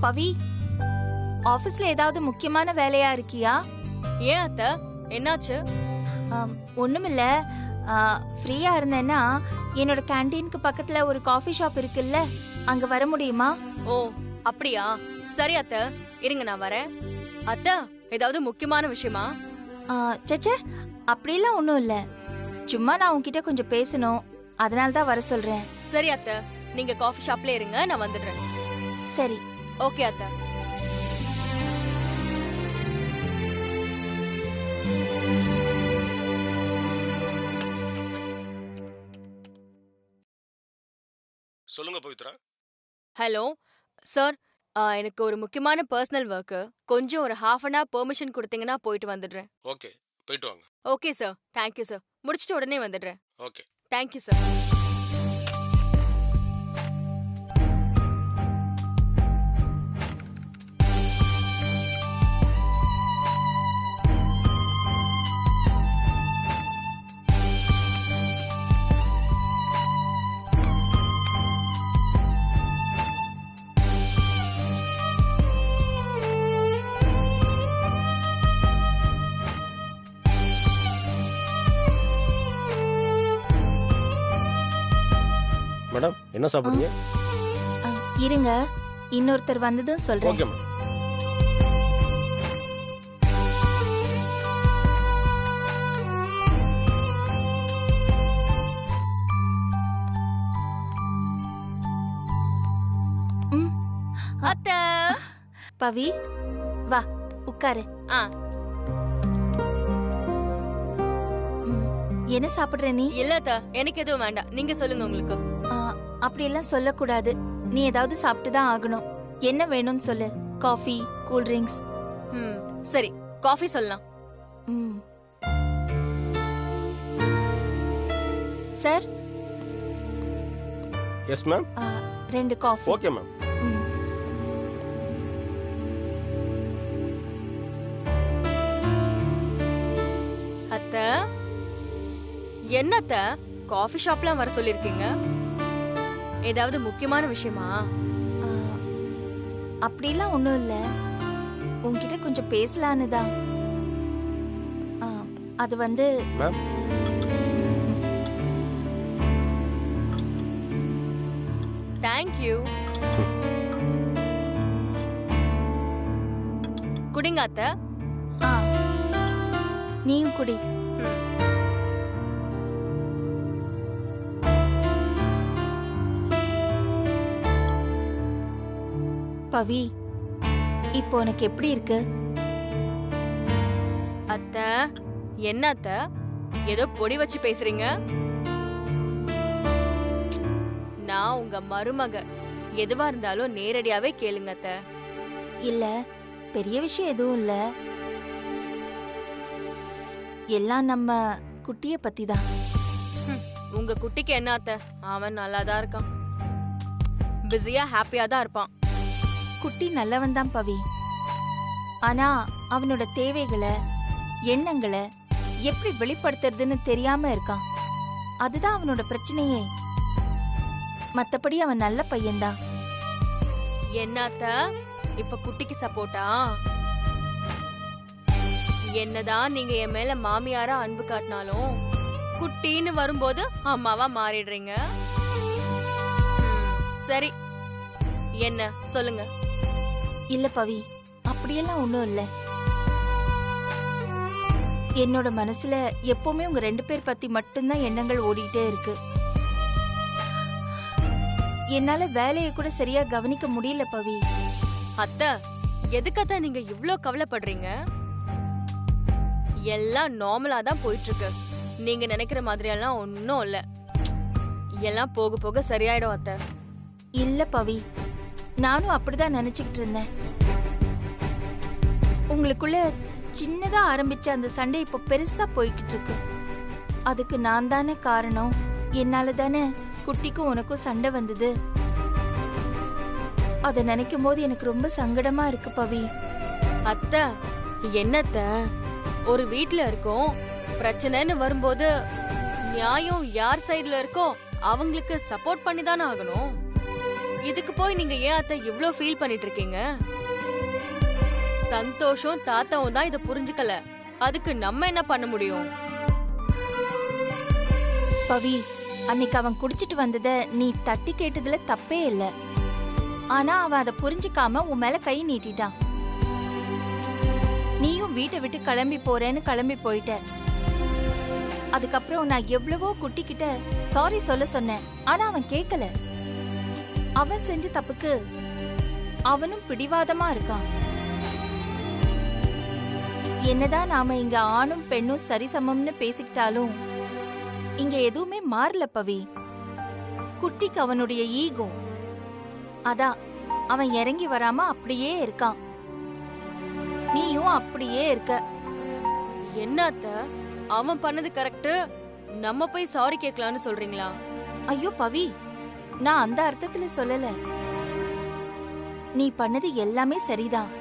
பவி, ஆபீஸ்ல ஏதாவது முக்கியமான வேலையா இருக்கியா? ஏன் அத்தை, என்னாச்சு? ஒண்ணுமில்ல. ஃப்ரீயா இருந்தேன்னா என்னோட கேண்டீனுக்கு பக்கத்துல ஒரு காஃபி ஷாப் இருக்குல்ல, அங்க வர முடியுமா? ஓ அப்படியா, சரி அத்தை, இருங்க நான் வரேன். அத்தை, ஏதாவது முக்கியமான விஷயமா? சச்சே, அப்படிலாம் ஒண்ணும் இல்ல. சும்மா நான் உன்கிட்ட கொஞ்சம் பேசணும், அதனால தான் வர சொல்றேன். சரி அத்தை, நீங்க காஃபி ஷாப்ல இருங்க, நான் வந்துடுறேன். சரி, ஓகே அத்தை. சொல்லுங்க பவித்ரா. ஹலோ சார், எனக்கு ஒரு முக்கியமான பர்சனல் ஒர்க்கு. கொஞ்சம் ஒரு ½ அன் ஹவர் பெர்மிஷன் கொடுத்தீங்கன்னா போயிட்டு வந்துடுறேன். ஓகே, போயிட்டு வாங்க. Okay sir, thank you sir. முடிச்சிட்டு உடனே வந்துடுறேன். Okay, thank you sir. மேடம் என்ன சாப்பிடுறீங்க? இருங்க, இன்னொருத்தர் வந்ததும் சொல்றேன். Okay madam. அத்தை, பவி, வா உட்காரு. ஆ. என்ன சாப்பிடுற நீ? இல்ல அத்தை, எனக்கு எதுவும் வேண்டாம், நீங்க சொல்லுங்க உங்களுக்கு. அப்படியெல்லாம் சொல்லக்கூடாது. நீ ஏதாவது சாப்பிட்டு தான் ஆகணும். என்ன வேணும்னு சொல்லு. Coffee, cool drinks. சரி, காஃபி சொல்லலாம். Sir. Yes ma'am. 2 coffee. Okay ma'am. அத்தை, என்னத்த காஃபி ஷாப்லாம் வர சொல்லிருக்கீங்க? ஏதாவது முக்கியமான விஷயமா? அப்படிலாம் ஒண்ணும் இல்ல. உன்கிட்ட கொஞ்சம் பேசலான்னு தான். அது வந்து மேம், தேங்க்யூ. குடிங்க அத்தை. நீயும் குடி. பவி, இப்போ உனக்கு எப்படி இருக்கு? அத்தை, என்ன அத்தை, ஏதோ பொடி வச்சு பேசுறீங்க? நான் உங்க மருமக, எதுவா இருந்தாலும் நேரடியாவே கேளுங்க அத்தை. இல்ல, பெரிய விஷயம் எதுவும் இல்ல. எல்லாம் நம்ம குட்டிய பத்தி தான். உங்க குட்டிக்கு என்ன அத்தை, அவன் நல்லாதான் இருக்கான். பிஸியா ஹாப்பியா தான் இருப்பான். குட்டி நல்லவன் தான் பவி. ஆனா அவனோட தேவைகளை, எண்ணங்களை எப்படி வெளிப்படுத்துறதுன்னு தெரியாம இருக்கான். அதுதான் அவனோட பிரச்சனையே. மத்தபடி அவன் நல்ல பையன்தான். என்னத்த இப்ப குட்டிக்கு சப்போர்ட்டா? என்னதான் நீங்க என் மேல மாமியாரா அன்பு காட்டினாலும் குட்டின்னு வரும்போது அம்மாவா மாறிடுறீங்க. சரி, என்ன சொல்லுங்க. இல்ல பவி, அப்படியெல்லாம் ஒண்ணும் இல்ல. என்னோட மனசுல எப்பவுமே உங்க 2 பேர் பத்தி மட்டும்தான் எண்ணங்கள் ஓடிட்டே இருக்கு. என்னால வேலையை கூட சரியா கவனிக்க முடியல பவி. அத்தை, எதுக்கத்தான் நீங்க இவ்ளோ கவலைப்படுறீங்க? எல்லாம் நார்மலா தான் போயிட்டு இருக்கு. நீங்க நினைக்கிற மாதிரியெல்லாம் ஒன்னும் இல்ல. எல்லாம் போக போக சரியாயிடும் அத்தை. இல்ல பவி, நானும் அப்படிதான் நினைச்சுக்கிட்டு இருந்தேன். உங்களுக்குள்ள சின்னதா ஆரம்பிச்ச அந்த சண்டை இப்ப பெருசா போய்கிட்டு இருக்கு. அதுக்கு நான் தானே காரணம். என்னால தானே குட்டிக்கும் உனக்கும் சண்டை வந்தது. அத நினைக்கும் போது எனக்கு ரொம்ப சங்கடமா இருக்கு பவி. அத்தை, என்னத்த ஒரு வீட்ல இருக்கோம், பிரச்சனைன்னு வரும்போது நியாயம் யார் சைடுல இருக்கோ அவங்களுக்கு சப்போர்ட் பண்ணி தானே ஆகணும். இதுக்கு போய் நீங்க ஏன் அத்தை இவ்ளோ ஃபீல் பண்ணிட்டு இருக்கீங்க? சந்தோஷம் தாத்தாவும் தான் இத புரிஞ்சுக்கல. அதுக்கு நம்ம என்ன பண்ண முடியும்? பவி, அன்னைக்கு அவன் குடிச்சிட்டு வந்தத நீ தட்டி கேட்டதுல தப்பே இல்ல. ஆனா அவன் அதை புரிஞ்சுக்காம உன் மேல கை நீட்டிட்டான். நீயும் வீட்டை விட்டு கிளம்பி போறேன்னு கிளம்பி போயிட்ட. அதுக்கப்புறம் நான் எவ்வளவோ குட்டிக்கிட்ட சாரி சொல்ல சொன்னேன். ஆனா அவன் கேக்கல. அவன் செஞ்ச தப்புக்கு அவனும் பிடிவாதமா இருக்கான். என்னதான் நாம இங்க ஆணும் பெண்ணும் சரிசமம்னு பேசிக்கிட்டாலும் இங்க எதுவுமே மாறல பவி. குட்டிக்கு அவனுடைய ஈகோ. அதான் அவன் இறங்கி வராம அப்படியே இருக்கான். நீயும் அப்படியே இருக்க. என்ன அத்தை, அவன் பண்ணது கரெக்ட், நம்ம போய் சாரி கேட்கலான்னு சொல்றீங்களா? ஐயோ பவி, நான் அந்த அர்த்தத்துல சொல்லல. நீ பண்ணது எல்லாமே சரிதான்.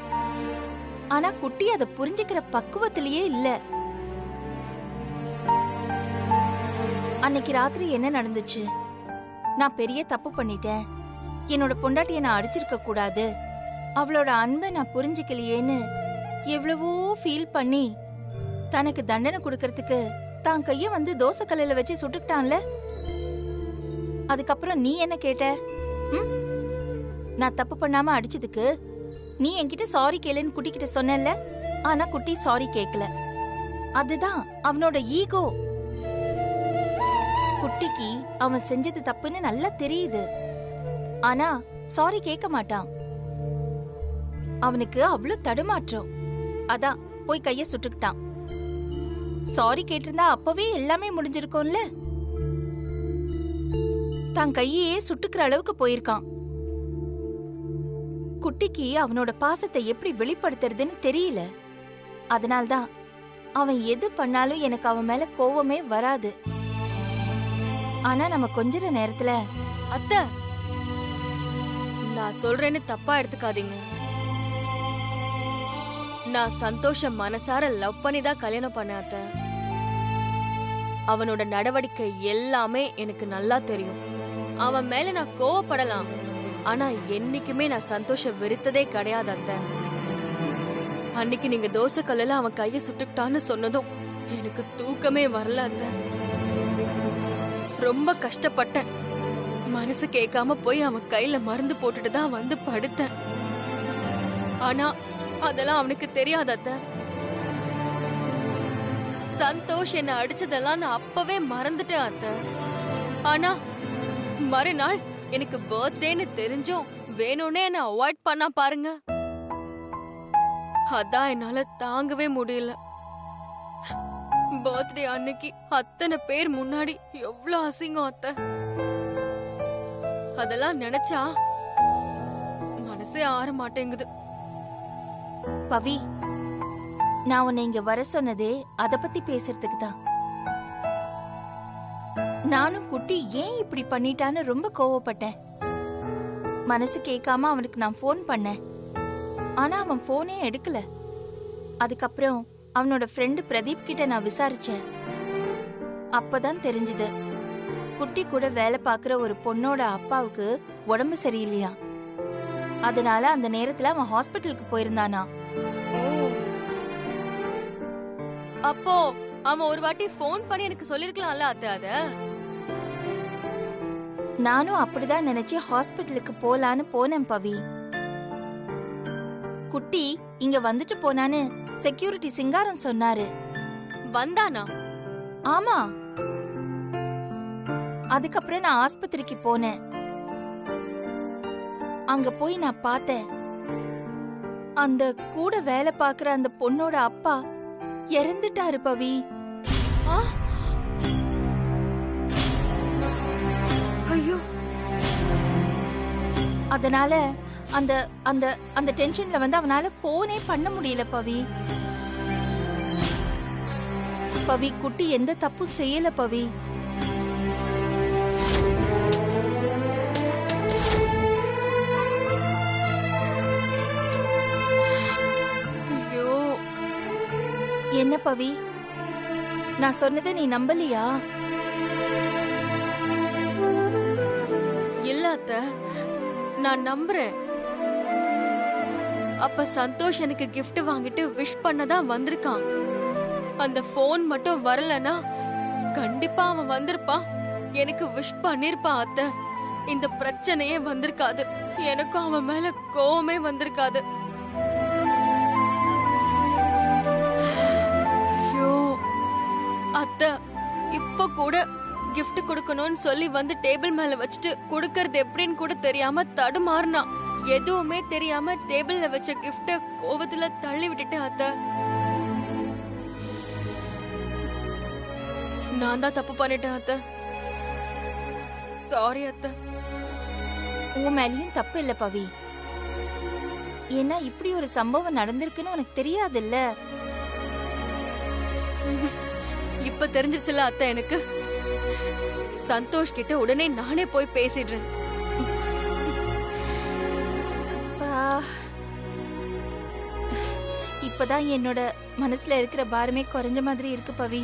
ஆனா குட்டி அதை புரிஞ்சுக்கிற பக்குவத்திலேயே இல்ல. அன்னைக்கு ராத்திரி என்ன நடந்துச்சு? நான் பெரிய தப்பு பண்ணிட்டேன், என்னோட பொண்டாட்டிய நான் அடிச்சிருக்க கூடாது, அவளோட அன்பை நான் புரிஞ்சுக்கலையேன்னு எவ்வளவோ ஃபீல் பண்ணி தனக்கு தண்டனை கொடுக்கறதுக்கு தான் கைய வந்து தோசை கல்லுல வச்சு சுட்டுக்கிட்டான்ல. அதுக்கப்புறம் நீ என்ன கேட்ட? நான் தப்பு பண்ணாம அடிச்சதுக்கு நீ என்கிட்ட சாரி கேளுன்னு குட்டிக்கிட்ட சொன்னல. ஆனா குட்டி சாரி கேக்கல. அதுதான் அவனோட ஈகோ. குட்டிக்கு அவன் செஞ்சது தப்புன்னு நல்லா தெரியுது. ஆனா சாரி கேட்க மாட்டான். அவனுக்கு அவ்வளவு தடுமாற்றம். அதான் போய் கைய சுட்டுக்கிட்டான். சாரி கேட்டிருந்தா அப்பவே எல்லாமே முடிஞ்சிருக்கும்ல. தான் கையே சுட்டுக்கிற அளவுக்கு போயிருக்கான். குட்டிக்கு அவனோட பாசத்தை எப்படி வெளிப்படுத்துறதுன்னு தெரியல. அதனால்தான் அவன் எது பண்ணாலும் எனக்கு அவன் மேல கோவமே வராது. ஆனா நம்ம கொஞ்ச நேரத்துல அத்தை, நான் சொல்றேன்னு தப்பா எடுத்துக்காதீங்க. நான் சந்தோஷம் மனசார லவ் பண்ணி தான் கல்யாணம் பண்ணேன் அத்தை. அவனோட நடவடிக்கை எல்லாமே எனக்கு நல்லா தெரியும். அவன் மேல நான் கோவப்படலாம், ஆனா என்னைக்குமே நான் சந்தோஷம் வெறுத்ததே கிடையாது அத்தை. அன்னைக்கு நீங்க தோசை கல்லுல அவன் கைய சுட்டுக்கிட்டான்னு சொன்னதும் எனக்கு தூக்கமே வரல அத்தை. ரொம்ப கஷ்டப்பட்டேன். மனசு கேட்காம போய் அவன் கையில மருந்து போட்டுட்டு தான் வந்து படுத்தேன். ஆனா அதெல்லாம் அவனுக்கு தெரியாது அத்தை. சந்தோஷ் என்ன அடிச்சதெல்லாம் நான் அப்பவே மறந்துட்டேன் அத்தை. ஆனா மறுநாள் எனக்கு பர்த்டேன்னு தெரிஞ்சும் வேணும்னே என்ன அவாய்ட் பண்ணா பாருங்க. அதான் என்னால தாங்கவே முடியல. பர்த்டே அன்னைக்கு அத்தனை பேர் முன்னாடி எவ்வளவு அசிங்கம் அத்தை. அதெல்லாம் நினைச்சா மனசே ஆற மாட்டேங்குது. பவி, நான் உன்னை இங்க வர சொன்னதே அத பத்தி பேசுறதுக்கு தான். நானும் குட்டி ஏன் இப்படி பண்ணிட்டான்னு ரொம்ப கோவப்பட்டேன். மனசு கேட்காம அவனுக்கு நான் போன் பண்ணேன். ஆனா அவன் போனே எடுக்கல. அதுக்கப்புறம் அவனோட ஃப்ரெண்டு பிரதீப் கிட்ட நான் விசாரிச்சேன். அப்பதான் தெரிஞ்சது, குட்டி கூட வேலை பார்க்கிற ஒரு பொண்ணோட அப்பாவுக்கு உடம்பு சரியில்லையா. அதனால அந்த நேரத்துல அவன் ஹாஸ்பிட்டலுக்கு போயிருந்தானா. அப்போ அவன் ஒரு வாட்டி போன் பண்ணி எனக்கு சொல்லிருக்கலாம்ல அத்தை. அத நானும் அப்படிதான் நினைச்சு ஹாஸ்பிட்டலுக்கு போலான்னு போனேன் பவி. குட்டி இங்க வந்துட்டு போனான்னு செக்யூரிட்டி சிங்காரம் சொன்னாரு. வந்தானா? ஆமா. அதுக்கப்புறம் நான் ஆஸ்பத்திரிக்கு போனேன். அங்க போய் நான் பார்த்தேன், அந்த கூட வேலை பார்க்கிற அந்த பொண்ணோட அப்பா இறந்துட்டாரு பவி. ஐயோ. அதனால அந்த அந்த அந்த டென்ஷன்ல வந்து அவனால போனே பண்ண முடியல பவி. பவி, குட்டி எந்த தப்பும் செய்யல பவி. ஐயோ. என்ன பவி, நான் சொன்னதை நீ நம்பலையா? இல்ல அத்தை, நான் நம்புறேன். அப்ப சந்தோஷ் எனக்கு gift வாங்கிட்டு விஷ் பண்ணதான் வந்திருக்கான். அந்த போன் மட்டும் வரலனா கண்டிப்பா அவன் வந்திருப்பான், எனக்கு விஷ் பண்ணிருப்பான். அத்தை, இந்த பிரச்சனையே வந்திருக்காது, எனக்கும் அவன் மேல கோவமே வந்திருக்காது. ஐயோ அத்தை, இப்ப கூட gift கொடுக்கணும்னு சொல்லி வந்து டேபிள் மேல வச்சுட்டு கொடுக்கறது எப்படின்னு கூட தெரியாம தடுமாறினான். எதுவுமே தெரியாம டேபிள்ல வச்ச gift கோவத்துல தள்ளி விட்டுட்டு அத்தை. நான் தான் தப்பு பண்ணிட்டேன் அத்தை. சாரி அத்தை. உன் மேலயும் தப்பு இல்ல பவி. ஏன்னா இப்படி ஒரு சம்பவம் நடந்திருக்குன்னு உனக்கு தெரியாதுல்ல. இப்ப தெரிஞ்சிருச்சுல அத்தை எனக்கு. சந்தோஷ் கிட்ட உடனே நானே போய் பேசிடுறேன். இப்பதான் என்னோட மனசுல இருக்கிற பாரமே குறைஞ்ச மாதிரி இருக்கு பவி.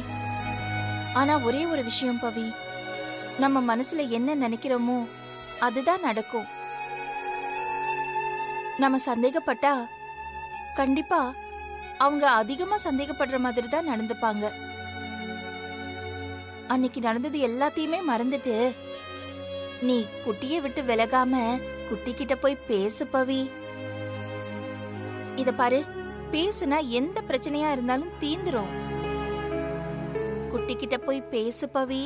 ஆனா ஒரே ஒரு விஷயம் பவி, நம்ம மனசுல என்ன நினைக்கிறோமோ அதுதான் நடக்கும். நம்ம சந்தேகப்பட்டா கண்டிப்பா அவங்க அதிகமா சந்தேகப்படுற மாதிரி தான் நடந்துப்பாங்க. அன்னைக்கு நடந்தது எல்லாத்தையுமே மறந்துட்டு நீ குட்டியை விட்டு விலகாம குட்டி கிட்ட போய் பேசு பவி. இத பாரு, பேசுனா எந்த பிரச்சனையா இருந்தாலும் தீந்துரும். குட்டி கிட்ட போய் பேசு பவி.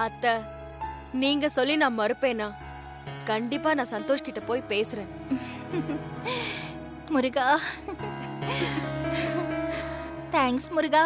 அத்தை, நீங்க சொல்லி நான் மறுப்பேனா? கண்டிப்பா நான் சந்தோஷ் கிட்ட போய் பேசுறேன். முருகா, தேங்க்ஸ் முருகா.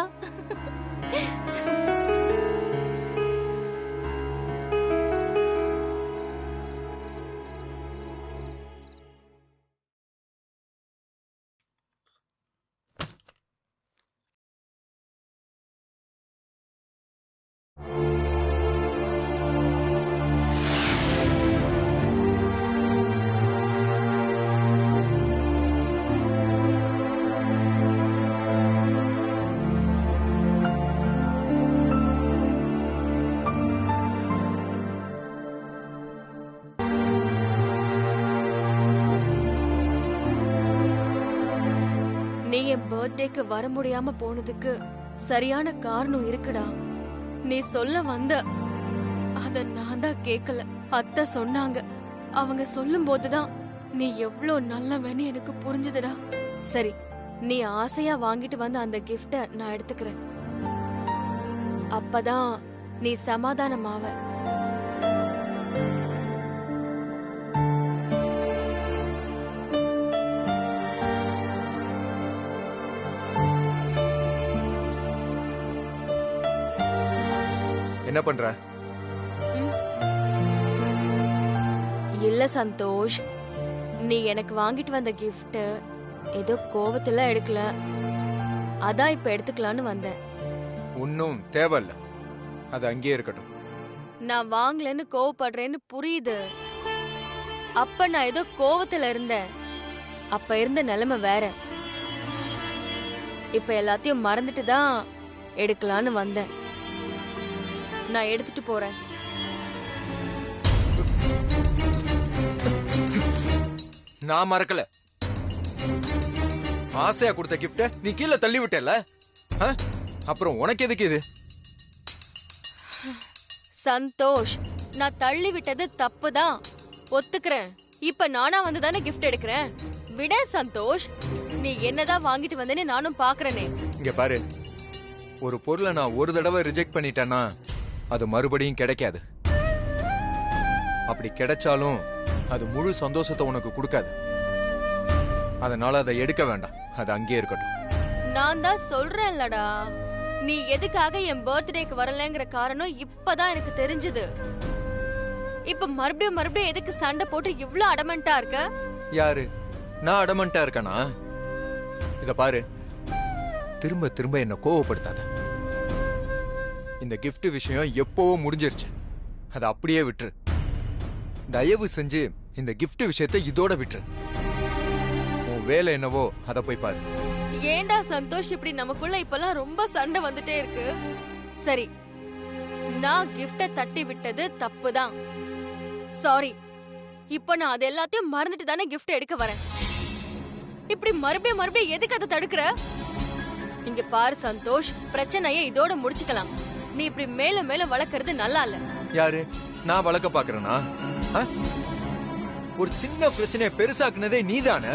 நீ என் பர்த்டேக்கு வர முடியாம போனதுக்கு சரியான காரணம் இருக்குடா. நீ சொல்ல வந்த அத நான் தான் கேட்கல. அத்தை சொன்னாங்க. அவங்க சொல்லும் போதுதான் நீ எவ்வளவு நல்லவன்னு எனக்கு புரிஞ்சுதுடா. சரி, நீ ஆசையா வாங்கிட்டு வந்த அந்த கிஃப்ட நான் எடுத்துக்கிறேன். அப்பதான் நீ சமாதானமாவ. என்ன பண்ற? இல்ல சந்தோஷ், நீ எனக்கு வாங்கிட்டு வந்த கிஃப்ட் ஏதோ கோவத்துல எடுக்கல, அதான் இப்ப எடுத்துக்கலான்னு வந்தேன். ஒன்னும் தேவையில்ல, அது அங்கேயே இருக்கட்டும். நான் வாங்கலன்னு கோவப்படுறேன்னு புரியுது. அப்ப நான் ஏதோ கோவத்துல இருந்தேன். அப்ப இருந்த நிலைமை வேற. இப்ப எல்லாத்தையும் மறந்துட்டு தான் எடுக்கலான்னு வந்தேன். நான் எடுத்துட்டு போறேன். நான் மறக்கல. ஆசையா கொடுத்த கிஃப்ட நீ கீழே தள்ளி விட்டல, அப்புறம் உனக்கு எதுக்கு இது? சந்தோஷ், நான் தள்ளி விட்டது தப்புதான், ஒத்துக்கிறேன். இப்ப நானா வந்து தானே கிஃப்ட் எடுக்கிறேன். விட சந்தோஷ், நீ என்னதான் வாங்கிட்டு வந்தேன்னு நானும் பாக்குறேனே. இங்க பாரு, ஒரு பொருளை நான் ஒரு தடவை ரிஜெக்ட் பண்ணிட்டேன்னா அது மறுபடியும் கிடைக்காது. அப்படி கிடைச்சாலும் அது முழு சந்தோஷத்தை உனக்கு கொடுக்காது. அதனால அதை எடுக்க வேண்டாம், அது அங்கேயே இருக்கட்டும். நான் தான் சொல்றேன்லடா, நீ எதுக்காக என் பர்த்டேக்கு வரலங்கிற காரணம் இப்பதான் எனக்கு தெரிஞ்சது. இப்ப மறுபடியும் எதுக்கு சண்டை போட்டு இவ்ளோ அடமெண்டா இருக்க? யாரு? நான் அடமெண்டா இருக்கனா? இத பாரு, திரும்ப திரும்ப என்ன கோவப்படுத்தாத. இந்த gift விஷயம் எப்பவோ முடிஞ்சிருச்சு, அதை அப்படியே விட்டுரு. தயவு செஞ்சு இந்த gift விஷயத்தை இதோட விட்டுரு. உன் வேலை என்னவோ அதை போய் பாரு. ஏண்டா சந்தோஷ், இப்படி நமக்குள்ள இப்பெல்லாம் ரொம்ப சண்டை வந்துட்டே இருக்கு. சரி, நான் கிஃப்ட தட்டி விட்டது தப்புதான், சாரி. இப்ப நான் அது எல்லாத்தையும் மறந்துட்டு தானே கிஃப்ட் எடுக்க வரேன். இப்படி மறுபடியும் மறுபடியும் எதுக்கு அதை தடுக்கிற? இங்க பாரு சந்தோஷ், பிரச்சனையை இதோட முடிச்சுக்கலாம். நீ இப்படி மேல மேல வளர்க்கறது நல்லா இல்ல. யாரு நான் வளர்க்க பாக்குறேனா? ஒரு சின்ன பிரச்சனையை பெருசாக்குனதே நீதானே.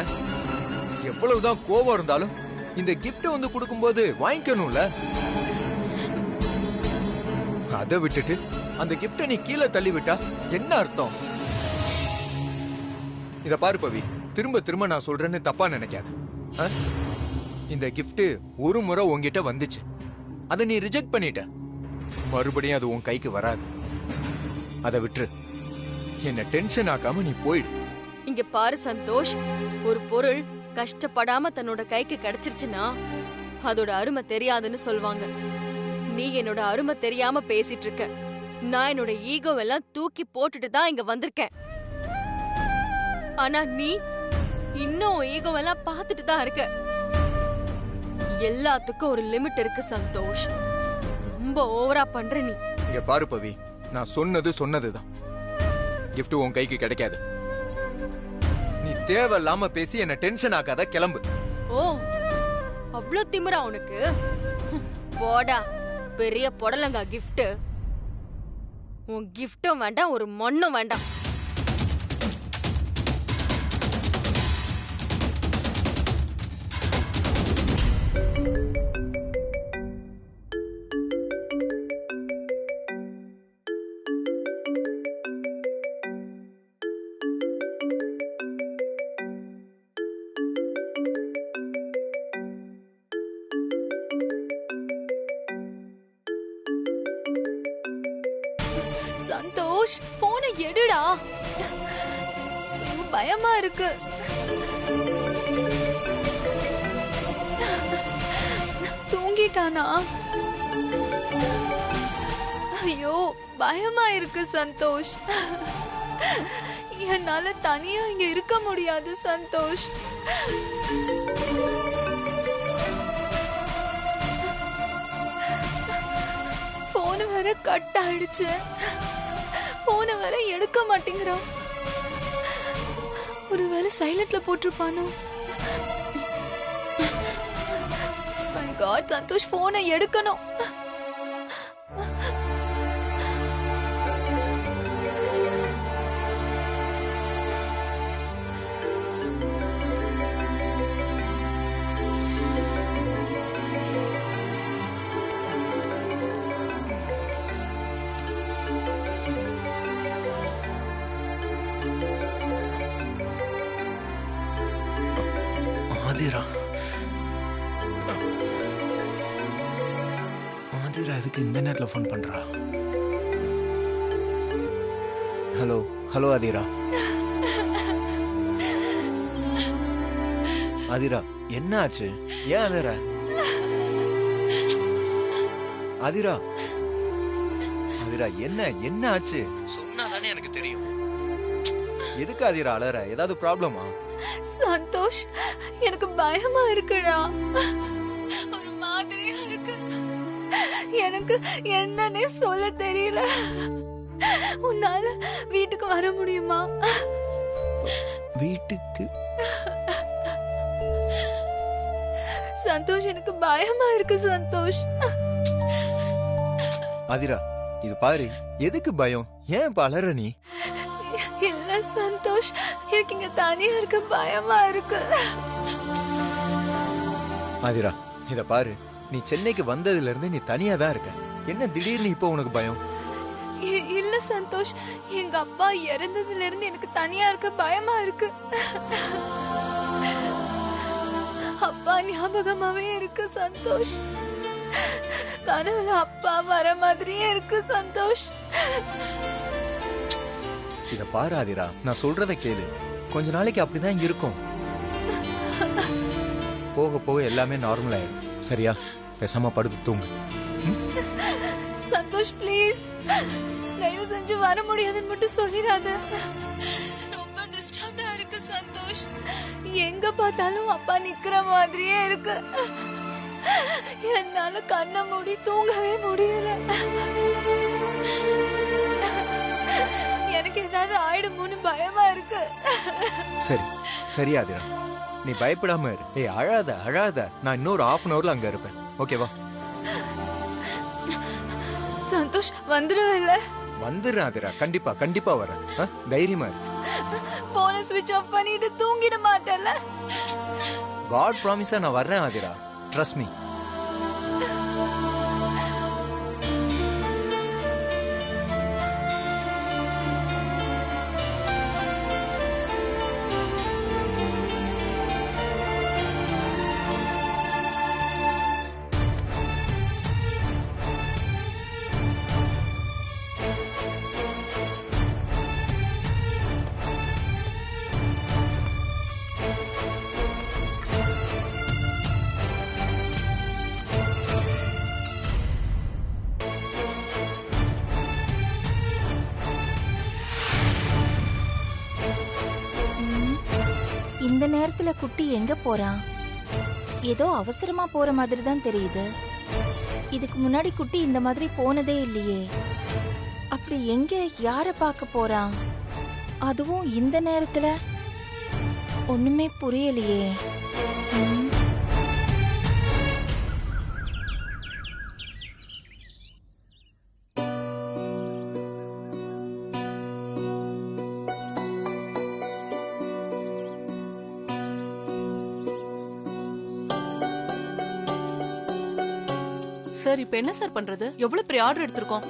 எவ்வளவுதான் கோபம் இருந்தாலும் இந்த கிஃப்ட் வந்து கொடுக்கும்போது வாங்கிக்கணும்ல. அதை விட்டுட்டு அந்த கிஃப்ட நீ கீழே தள்ளி விட்டா என்ன அர்த்தம்? இத பாரு பவி, திரும்ப திரும்ப நான் சொல்றேன்னு தப்பா நினைக்காத. இந்த கிஃப்ட் ஒரு முறை உன்கிட்ட வந்துச்சு, அதை நீ ரிஜெக்ட் பண்ணிட்ட. மறுபடியும் அது உன் கைக்கு வராது. அதை விட்டுரு. என்ன டென்ஷன் ஆக்காம நீ போயிடு. இங்க பாரு சந்தோஷ், ஒரு பொருள் கஷ்டப்படாம தன்னோட கைக்கு கிடைச்சிருச்சுன்னா அதோட அருமை தெரியாதுன்னு சொல்வாங்க. நீ என்னோட அருமை தெரியாம பேசிட்டு இருக்க. நான் என்னோட ஈகோ எல்லாம் தூக்கி போட்டுட்டு தான் இங்க வந்திருக்கேன். ஆனா நீ இன்னும் ஈகோ எல்லாம் பார்த்துட்டு தான் இருக்க. எல்லாத்துக்கும் ஒரு லிமிட் இருக்கு சந்தோஷ். ரொம்ப ஓவரா பண்ற நீ. இங்க பாரு பவி, நான் சொன்னது சொன்னதுதான். கிஃப்ட் உன் கைக்கு கிடைக்காது. நீ தேவையில்லாம பேசி என்ன டென்ஷன் ஆக்காத, கிளம்பு. ஓ, அவ்ளோ திமிரா உனக்கு? போடா, பெரிய புடலங்கா கிஃப்ட். உன் கிஃப்டும் வேண்டாம், ஒரு மண்ணும் வேண்டாம். சந்தோஷ், போனை எடுடா. பயமா இருக்கு. தூங்கிட்டானா? ஐயோ, பயமா இருக்கு சந்தோஷ். என்னால தனியா இங்க இருக்க முடியாது சந்தோஷ். போன் வேற கட் ஆயிடுச்சு. போனை வேற எடுக்க மாட்டேங்கிறான். ஒருவேளை சைலண்ட்ல போட்டிருப்பானோ? மை காட், சந்தோஷ் போனை எடுக்கணும். ஆதிரா, ஆதிரா எதுக்கு இந்த நேரத்தில் ஃபோன் பண்றா? Hello hello Aadhira. ஆதிரா, என்ன ஆச்சு? ஏன் அழுற? ஆதிரா, ஆதிரா, என்ன ஆச்சு? சொன்னாதானே எனக்கு தெரியும். எதுக்கு ஆதிரா அழுற? ஏதாவது ப்ராப்ளமா? சந்தோஷ், எனக்கு பயமா இருக்குடா. ஒரு மாதிரியா இருக்கு. எனக்கு என்னன்னே சொல்ல தெரியல. உன்னால வீட்டுக்கு வர முடியுமா? வீட்டுக்கு? சந்தோஷ், எனக்கு பயமா இருக்கு சந்தோஷ். ஆதிரா, இது பாரு, எதுக்கு பயம்? ஏன் இப்ப அலற நீ? இல்ல சந்தோஷ், எனக்கு இங்க தனியா இருக்க பயமா இருக்கு. ஆதிரா, இத பாரு, நீ சென்னைக்கு வந்ததுல இருந்து நீ தனியா தான் இருக்க. என்ன திடீர்னு இப்போ உனக்கு பயம்? இல்ல சந்தோஷ், எங்க அப்பா இறந்ததுல இருந்து எனக்கு தனியா இருக்க பயமா இருக்கு. அப்பா ஞாபகமாவே இருக்கு சந்தோஷ். கனவுல அப்பா வர மாதிரியே இருக்கு சந்தோஷ். இத பாரு ஆதிரா, நான் சொல்றத கேளு. கொஞ்ச நாளைக்கு அப்படிதான் இருக்கும். போக போக எல்லாமே நார்மல் ஆயிடும். சரியா? பேசாம படுத்து தூங்கு. சந்தோஷ் ப்ளீஸ், தயவு செஞ்சு வர முடியாதுன்னு மட்டும் சொல்லிடாத. ரொம்ப டிஸ்டர்ப்டா இருக்கு சந்தோஷ். எங்க பார்த்தாலும் அப்பா நிக்கிற மாதிரியே இருக்கு. என்னால கண்ணை மூடி தூங்கவே முடியல. எனக்கு ஏதாவது ஆயிடுமோன்னு பயமா இருக்கு. சரி சரி ஆதிரா, நீ பயப்படாம இரு. ஏய் அழாத அழாத, நான் இன்னொரு 1/2 hourல அங்க இருப்பேன். ஓகேவா? சந்தோஷ் வந்துருவல்ல? வந்துடுறேன் ஆதிரா, கண்டிப்பா கண்டிப்பா வரேன். தைரியமா இரு. போனை ஸ்விட்ச் ஆஃப் பண்ணிட்டு தூங்கிட மாட்டேன்ல? காட் ப்ராமிஸா நான் வர்றேன் ஆதிரா, ட்ரஸ்ட் மீ. இந்த நேரத்துல குட்டி எங்க போறான்? ஏதோ அவசரமா போற மாதிரி தான் தெரியுது. இதுக்கு முன்னாடி குட்டி இந்த மாதிரி போனதே இல்லையே. அப்படி எங்க யார பார்க்க போறான்? அதுவும் இந்த நேரத்துல? ஒண்ணுமே புரியலையே. ம். சார் இப்ப என்ன சார் பண்றது? எவ்வளவு பெரிய ஆர்டர் எடுத்திருக்கோம்,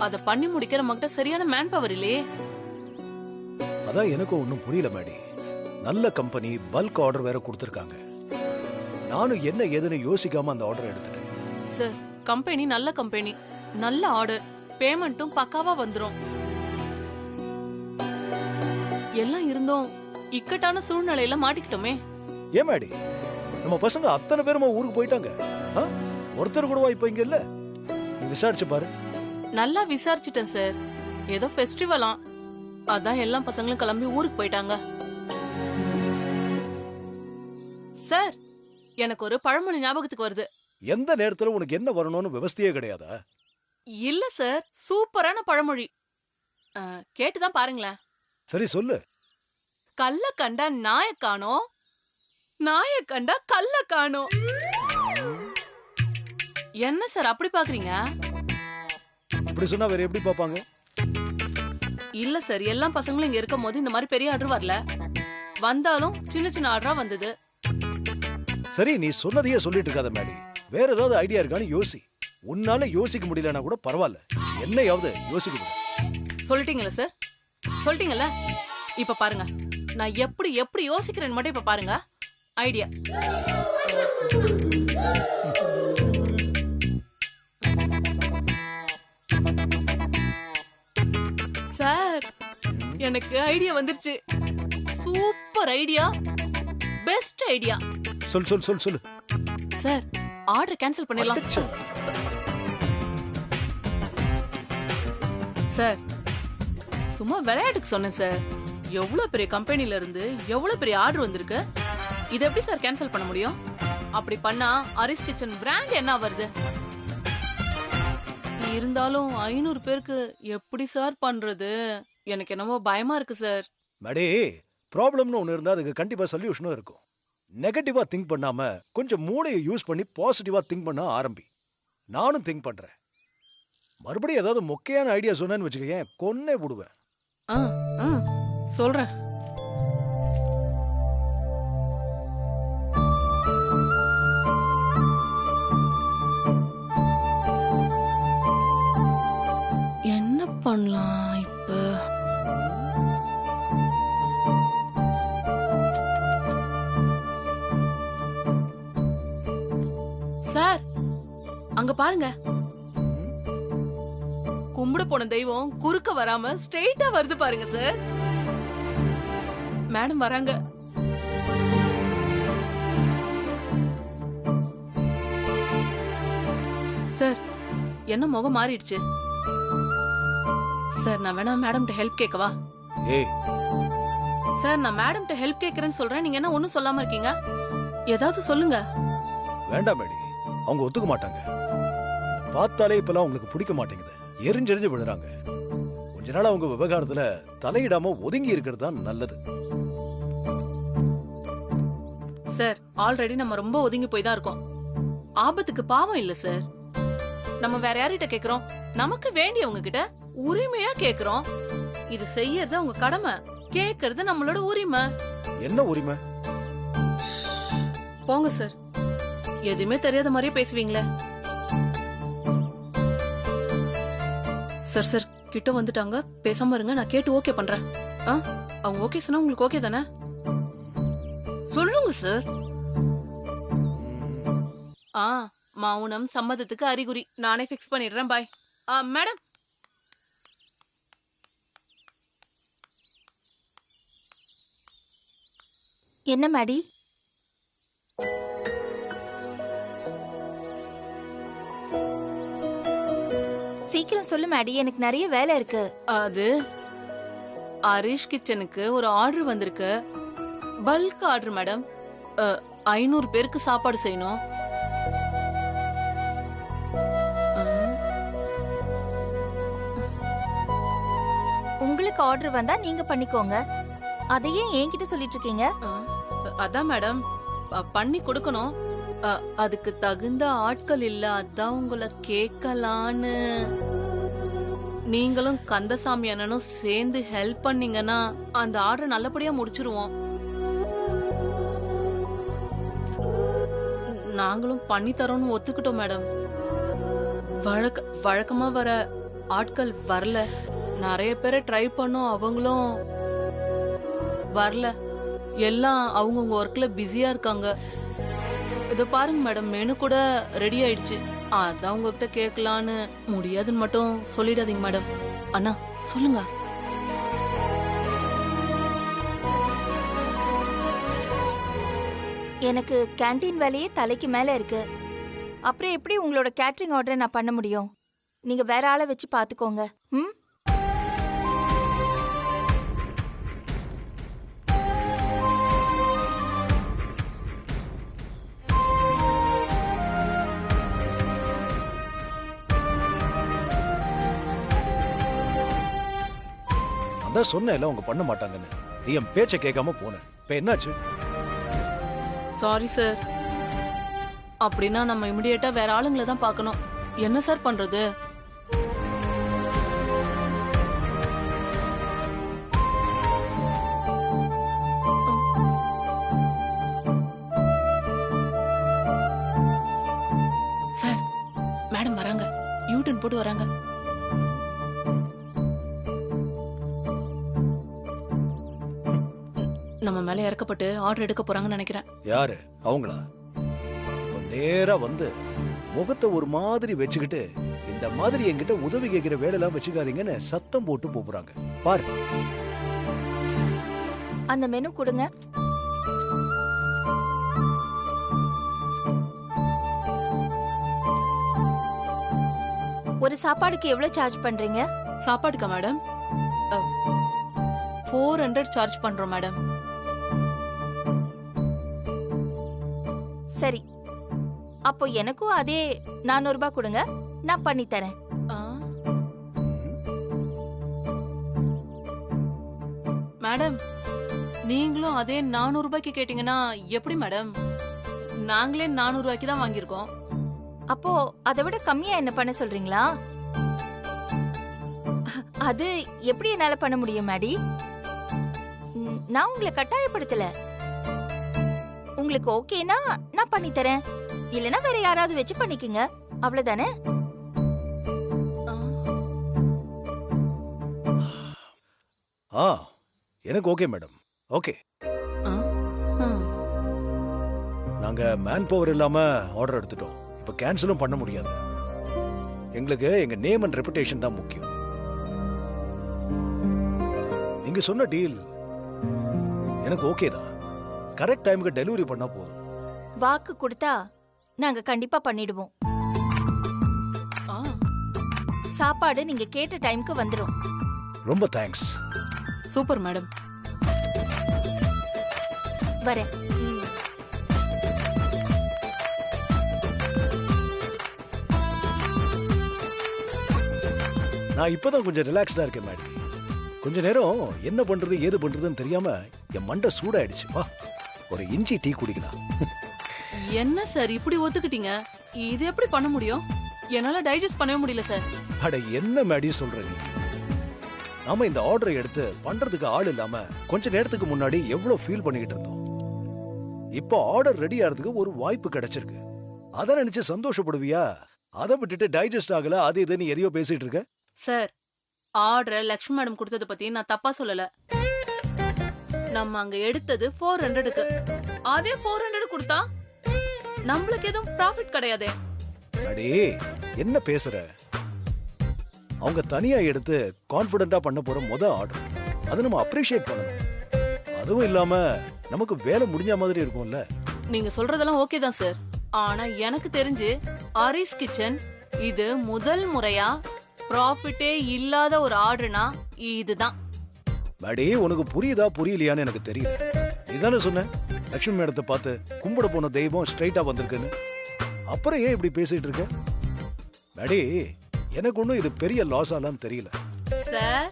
அத பண்ணி முடிக்கிற நம்மகிட்ட சரியான மேன் பவர் இல்லையே. அதான் எனக்கும் ஒன்றும் புரியல மேடி. நல்ல கம்பெனி, பல்க் ஆர்டர் வேற கொடுத்துருக்காங்க. நானும் என்ன ஏதுன்னு யோசிக்காம அந்த ஆர்டர் எடுத்துட்டேன். சார் கம்பெனி நல்ல கம்பெனி, நல்ல ஆர்டர், பேமெண்ட்டும் பக்காவா வந்துரும். எல்லாம் இருந்தும் இக்கட்டான சூழ்நிலையில மாட்டிக்கிட்டோமே. ஏன் மேடி, நம்ம பசங்க அத்தனை பேருமா ஊருக்கு போயிட்டாங்க. ஒருத்தர் கூடவா இப்ப இங்க இல்ல? நீ விசாரிச்சு பாரு. நல்லா விசாரிச்சிட்டேன் சார். ஏதோ ஃபெஸ்டிவலா, அதான் எல்லா பசங்களும் கிளம்பி ஊருக்கு போயிட்டாங்க. சார் எனக்கு ஒரு பழமொழி ஞாபகத்துக்கு வருது. எந்த நேரத்துல உனக்கு என்ன வரணும்னு விவஸ்தையே கிடையாதா? இல்ல சார், சூப்பரான பழமொழி. கேட்டுதான் பாருங்களேன். சரி சொல்லு. கல்ல கண்டா நாய காணோம், நாய கண்டா கல்ல காணோம். என்ன சார் அப்படி பாக்குறீங்க? இப்படி சொன்னா வேற எப்படி பாப்பாங்க? இல்ல சார், எல்லா பசங்களும் இங்க இருக்கும் போது இந்த மாதிரி பெரிய ஆர்டர் வரல. வந்தாலும் சின்ன சின்ன ஆர்டரா வந்தது. சரி, நீ சொன்னதையே சொல்லிட்டு இருக்காத மேடி. வேற ஏதாவது ஐடியா இருக்கான்னு யோசி. உன்னால யோசிக்க முடியலன்னா கூட பரவாயில்ல, என்னையாவது யோசிக்க முடியும். சொல்லிட்டீங்கல்ல சார், சொல்லிட்டீங்கல்ல. இப்ப பாருங்க, நான் எப்படி எப்படி யோசிக்கிறேன்னு மட்டும் இப்ப பாருங்க. ஐடியா. சார் எனக்கு ஐடியா வந்துருச்சு. Super idea, best idea. சொல் சொல் சொல் சொல்லு. சார் ஆர்டர் கேன்சல் பண்ணிடலாம். சார் சும்மா விளையாட்டுக்கு சொன்னேன் சார். எவ்வளவு பெரிய கம்பெனில இருந்து எவ்வளவு பெரிய ஆர்டர் வந்திருக்கு. இதை எப்படி சார் கேன்சல் பண்ண முடியும்? அப்படி பண்ணா அரிஸ் கிச்சன் பிராண்ட் என்ன வருது? இருந்தாலும் 500 பேருக்கு எப்படி சார் பண்றது? எனக்கு என்னமோ பயமா இருக்கு சார். மேடே, ப்ராப்ளம்னு ஒன்று இருந்தால் அதுக்கு கண்டிப்பாக சொல்யூஷனும் இருக்கும். நெகட்டிவாக திங்க் பண்ணாம கொஞ்சம் மூளையை யூஸ் பண்ணி பாசிட்டிவாக திங்க் பண்ண ஆரம்பி. நானும் திங்க் பண்ணுறேன். மறுபடியும் ஏதாவது மொக்கையான ஐடியா சொன்னேன்னு வச்சுக்கேன், கொன்னே விடுவேன். சொல்றேன். என்ன பண்ணலாம் இப்ப? சார் அங்க பாருங்க, கும்பிட போன தெய்வம் குறுக்க வராம ஸ்ட்ரெயிட்டா வருது பாருங்க சார். மேடம் வராங்க. சார் என்ன முகம் மாறிடுச்சு சார். நான் வேணா மேடம் ஹெல்ப் கேட்கவா? ஏய் சார் நான் மேடம் ஹெல்ப் கேட்கறேன்னு சொல்றேன், நீங்க என்ன ஒண்ணும் சொல்லாம இருக்கீங்க? ஏதாவது சொல்லுங்க. வேண்டாம் மேடி, அவங்க ஒத்துக்க மாட்டாங்க. பார்த்தாலே இப்பெல்லாம் உங்களுக்கு பிடிக்க மாட்டேங்குது, எரிஞ்செறிஞ்சு விழுறாங்க. கொஞ்ச நாள் அவங்க விவகாரத்துல தலையிடாம ஒதுங்கி இருக்கிறது தான் நல்லது. சார் ஆல்ரெடி நம்ம ரொம்ப ஒதுங்கி போய் தான் இருக்கோம். ஆபத்துக்கு பாவம் இல்ல சார். நம்ம வேற யார்கிட்ட கேக்குறோம்? நமக்கு வேண்டியவங்க கிட்ட உரிமையா கேக்குறோம். இது செய்யறது உங்க கடமை, கேக்குறது நம்மளோட உரிமை. என்ன உரிமை? போங்க சார், எதுவுமே தெரியாத மாதிரியே பேசுவீங்களே. சார் சார் கிட்ட வந்துட்டாங்க, பேசாம இருங்க, நான் கேட்டு ஓகே பண்றேன். அவங்க ஓகே சொன்னா உங்களுக்கு ஓகே தானே? சொல்லுங்க சார். மௌனம் சம்மதத்துக்கு அறிகுறி. நானே ஃபிக்ஸ் பண்ணிடுறேன். பாய். மேடம். என்ன மேடி? சீக்கிரம் சொல்லு மேடி, எனக்கு நிறைய வேலை இருக்கு. அது ஹரிஷ் கிச்சனுக்கு ஒரு ஆர்டர் வந்திருக்கு. Bulk order madam. 500 பேருக்கு சாப்பாடு செய்யணும். உங்களுக்கு ஆர்டர் வந்தா நீங்க பண்ணிக்கோங்க, அதையே என்கிட்ட சொல்லிட்டு இருக்கீங்க. அதான் மேடம் பண்ணி கொடுக்கணும். அதுக்கு தகுந்த ஆட்கள் இல்ல, அதான் உங்களை கேட்கலான்னு. நீங்களும் கந்தசாமி அண்ணனும் சேர்ந்து ஹெல்ப் பண்ணீங்கன்னா அந்த ஆர்டர் நல்லபடியா முடிச்சிருவோம். நாங்களும் பண்ணி தரோம்னு ஒத்துக்கிட்டோம் மேடம். வழக்கமா வர ஆட்கள் வரல. நிறைய பேரை ட்ரை பண்ணோம், அவங்களும் வரல. எல்லாம் அவங்கவுங்க ஒர்க்ல பிஸியா இருக்காங்க. இத பாருங்க மேடம், மெனு கூட ரெடி ஆயிடுச்சு. அதான் உங்ககிட்ட கேட்கலான்னு. முடியாதுன்னு மட்டும் சொல்லிடாதீங்க மேடம். அண்ணா சொல்லுங்க. எனக்கு கேண்டீன் வேலையே தலைக்கு மேல இருக்கு. அப்புறம் எப்படி உங்களோட கேட்டரிங் ஆர்டரை நான் பண்ண முடியும்? நீங்க வேற ஆளை வச்சு பாத்துக்கோங்க. ம், அதான் சொன்னேன்ல அவங்க பண்ண மாட்டாங்கன்னு. நீ என் பேச்சை கேட்காம போன. இப்ப என்னாச்சு? Sorry sir. அப்படின்னா நம்ம இமிடியேட்டா வேற ஆளுங்களை தான் பார்க்கணும். என்ன சார் பண்றது? சார் மேடம் வராங்க, யூட்டன் போட்டு வராங்க. நம்ம மேல இறக்கப்பட்டு ஆர்டர் எடுக்க போறாங்கன்னு நினைக்கிறேன். யாரு அவங்களா? நேரா வந்து முகத்தை ஒரு மாதிரி வச்சுக்கிட்டு இந்த மாதிரி என்கிட்ட உதவி கேட்கிற வேலையெல்லாம் வச்சுக்காதீங்கன்னு சத்தம் போட்டு போறாங்க பாரு. அந்த மெனு கொடுங்க. ஒரு சாப்பாடுக்கு எவ்வளவு சார்ஜ் பண்றீங்க? சாப்பாடுக்கா மேடம்? 400 சார்ஜ் பண்றோம் மேடம். சரி, அப்போ எனக்கும் அதே 400 ரூபாய் கொடுங்க, நான் பண்ணி தரேன். மேடம் நீங்களும் அதே 400 ரூபாய்க்கு கேட்டீங்கன்னா எப்படி மேடம்? நாங்களே 400 ரூபாய்க்கு தான் வாங்கியிருக்கோம். அப்போ அதை விட கம்மியா என்ன பண்ண சொல்றீங்களா? அது எப்படி என்னால பண்ண முடியும் மேடி? நான் உங்களை கட்டாயப்படுத்தல. உங்களுக்கு ஓகேனா நான் பண்ணி தரேன், இல்லனா வேற யாராவது வச்சு பண்ணிக்கங்க, அவ்வளவுதானே? எனக்கு ஓகே மேடம். ஓகே. நாங்க மேன் பவர் இல்லாம ஆர்டர் எடுத்துட்டோம். இப்ப கேன்சலும் பண்ண முடியாது. எங்களுக்கு எங்க நேம் அண்ட் ரெபுடேஷன் தான் முக்கியம். நீங்க சொன்ன டீல் எனக்கு ஓகே தான். கரெக்ட் டைமுக்கு டெலிவரி பண்ணா போதும். வாக்கு கொடுத்தா நாங்க கண்டிப்பா பண்ணிடுவோம். சாப்பாடு நீங்க கேட்ட டைம்க்கு வந்துரும். ரொம்ப தேங்க்ஸ். Super madam. வரேன். நான் இப்பதான் கொஞ்சம் ரிலாக்ஸ்டா இருக்கேன் மேடி. கொஞ்ச நேரம் என்ன பண்றது ஏது பண்றதுன்னு தெரியாம என் மண்டை சூடாயிடுச்சு. வா ஒரு இஞ்சி டீ குடிக்கலாம். என்ன சார் இப்படி ஒத்துக்கிட்டீங்க? இது எப்படி பண்ண முடியும்? என்னால டைஜஸ்ட் பண்ணவே முடியல சார். அட என்ன மேடி சொல்ற நீ? நாம இந்த ஆர்டரை எடுத்து பண்றதுக்கு ஆள் இல்லாம கொஞ்ச நேரத்துக்கு முன்னாடி எவ்வளவு ஃபீல் பண்ணிக்கிட்டு இருந்தோம். இப்போ ஆர்டர் ரெடி ஆகிறதுக்கு ஒரு வாய்ப்பு கிடைச்சிருக்கு. அத நினைச்சு சந்தோஷப்படுவியா? அதை விட்டுட்டு டைஜஸ்ட் ஆகல அது இதுன்னு எதையோ பேசிட்டு இருக்க. சார் ஆர்டர் லக்ஷ்மி மேடம் கொடுத்தத பத்தி நான் தப்பா சொல்லல. நம்ம அங்க எடுத்தது 400க்கு. அதே 400 கொடுத்தா நம்மளுக்கு எதுவும் ப்ராஃபிட் கிடையாதே. அடே என்ன பேசுற? அவங்க தனியா எடுத்து கான்ஃபிடென்ட்டா பண்ண போற ஆர்டர். அதை நம்ம அப்ரிஷியேட் பண்ணணும். அதுவும் இல்லாம நமக்கு வேலை முடிஞ்ச மாதிரி இருக்கும்ல. நீங்க சொல்றதெல்லாம் ஓகே தான் சார். ஆனா எனக்கு தெரிஞ்சு ஆரிஸ் கிச்சன் இது முதல் முறையா ப்ராஃபிட்டே இல்லாத ஒரு ஆர்டர்னா இதுதான். அடே உனக்கு புரியுதா புரியலையான்னு எனக்கு தெரியல. இதானே சொன்னேன் லட்சுமி மேடத்தை பார்த்து கும்பிட போன தெய்வம் ஸ்ட்ரைட்டா வந்திருக்குன்னு. அப்புறம் ஏன் இப்படி பேசிட்டு இருக்க? அடே எனக்கு ஒன்றும் இது பெரிய லாஸ் ஆலாம் தெரியல. சார்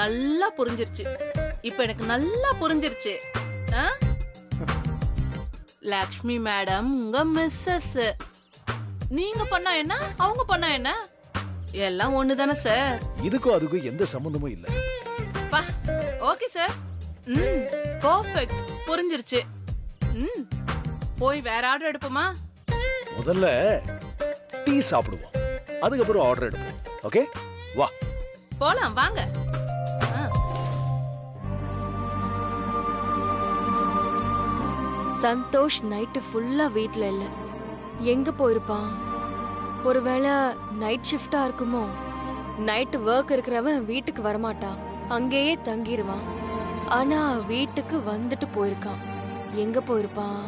நல்லா புரிஞ்சிருச்சு. இப்ப எனக்கு நல்லா புரிஞ்சிருச்சு. லக்ஷ்மி மேடம் உங்க மிஸ்ஸஸ். நீங்க பண்ணா என்ன அவங்க பண்ணா என்ன எல்லாம் ஒண்ணுதானே சார். இதுக்கும் அதுக்கும் எந்த சம்பந்தமும் இல்ல. Okay sir. பெர்ஃபெக்ட் புரிஞ்சிருச்சு. போய் வேற ஆர்டர் எடுப்போமா? முதல்ல டீ சாப்பிடுவோம், அதுக்கப்புறம் ஆர்டர் எடுப்போம். ஓகே வா போலாம் வாங்க. சந்தோஷ் நைட்டு ஃபுல்லா வீட்ல இல்ல. எங்க போயிருப்பான்? ஒருவேளை நைட் ஷிஃப்டா இருக்குமோ? நைட் ஒர்க் இருக்கிறவன் வீட்டுக்கு வரமாட்டான், அங்கேயே தங்கிடுவான். ஆனா வீட்டுக்கு வந்துட்டு போயிருக்கான். எங்க போயிருப்பான்?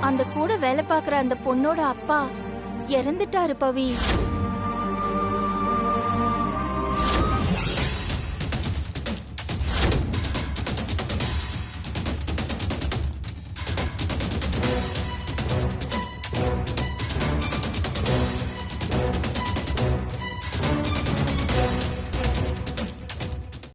அந்த கூட வேலை பார்க்குற அந்த பொண்ணோட அப்பா இறந்துட்டாரு பவி.